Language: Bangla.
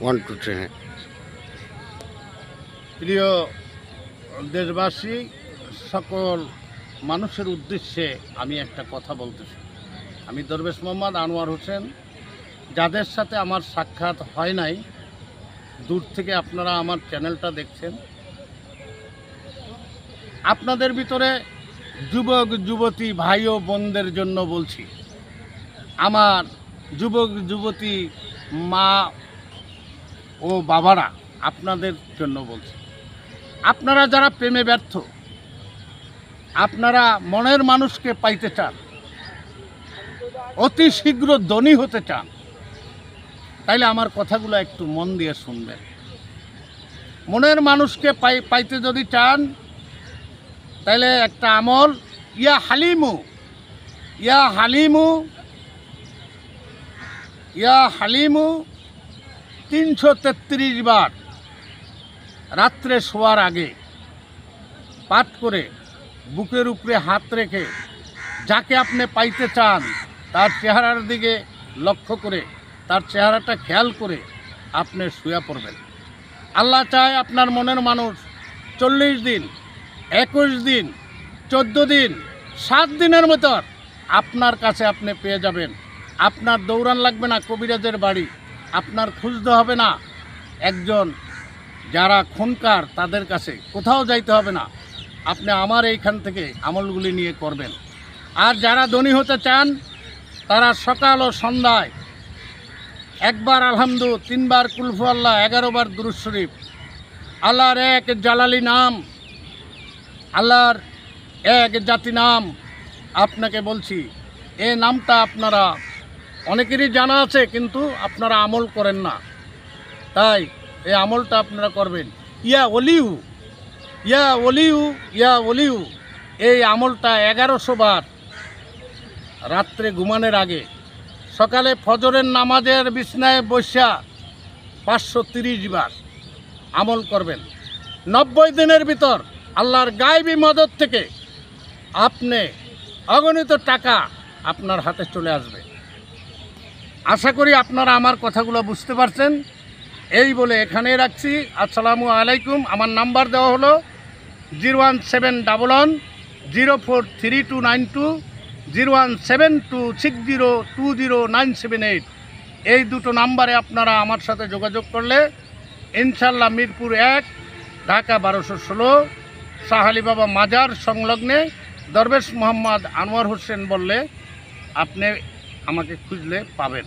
1 2 3 হ্যাঁ। প্রিয় দেশবাসী, সকল মানুষের উদ্দেশ্যে আমি একটা কথা বলতেছি। আমি দরবেশ মোহাম্মদ আনোয়ার হোসেন। যাদের সাথে আমার সাক্ষাৎ হয় নাই, দূর থেকে আপনারা আমার চ্যানেলটা দেখছেন, আপনাদের ভিতরে যুবক যুবতী ভাই ও বোনদের জন্য বলছি, আমার যুবক যুবতী মা ও বাবারা, আপনাদের জন্য বলছি, আপনারা যারা প্রেমে ব্যর্থ, আপনারা মনের মানুষকে পাইতে চান, অতি শীঘ্র ধনী হতে চান, তাইলে আমার কথাগুলো একটু মন দিয়ে শুনবেন। মনের মানুষকে পাইতে যদি চান, তাইলে একটা আমল, ইয়া হালিমু ইয়া হালিমু ইয়া হালিমু 333 বার রাত্রে শোয়ার আগে পাঠ করে বুকের উপরে হাত রেখে যাকে আপনি পাইতে চান তার চেহারার দিকে লক্ষ্য করে, তার চেহারাটা খেয়াল করে আপনি শুয়ে পড়বেন। আল্লাহ চায় আপনার মনের মানুষ 40 দিন, 21 দিন, 14 দিন, 7 দিনের মতো আপনার কাছে আপনি পেয়ে যাবেন। আপনার দৌড়ান লাগবে না কবিরাজের বাড়ি, আপনার খুঁজতে হবে না একজন যারা খুনকার তাদের কাছে, কোথাও যাইতে হবে না। আপনি আমার এইখান থেকে আমলগুলি নিয়ে করবেন। আর যারা ধনী হতে চান, তারা সকাল ও সন্ধ্যায় একবার আলহামদু, 3 বার কুলফু আল্লাহ, 11 বার দুরূদ শরীফ, আল্লাহর এক জালালি নাম, আল্লাহর এক জাতি নাম আপনাকে বলছি। এই নামটা আপনারা অনেকেরই জানা আছে, কিন্তু আপনারা আমল করেন না, তাই এই আমলটা আপনারা করবেন। ইয়া ওলিউ ইয়া ওলিউ ইয়া ওলিউ, এই আমলটা 1100 বার রাত্রে ঘুমানোর আগে, সকালে ফজরের নামাজের বিছনায় বসা 530 বার আমল করবেন। 90 দিনের ভিতর আল্লাহর গায়বী মদদ থেকে আপনি অগণিত টাকা আপনার হাতে চলে আসবে। আশা করি আপনারা আমার কথাগুলো বুঝতে পারছেন। এই বলে এখানেই রাখছি। আসসালামু আলাইকুম। আমার নাম্বার দেওয়া হলো 01711043292, 01726020978। এই দুটো নাম্বারে আপনারা আমার সাথে যোগাযোগ করলে ইনশাল্লাহ মিরপুর 1, ঢাকা 1216, শাহ আলী বাবা মাজার সংলগ্নে দরবেশ মোহাম্মদ আনোয়ার হোসেন বললে আপনি আমাকে খুঁজলে পাবেন।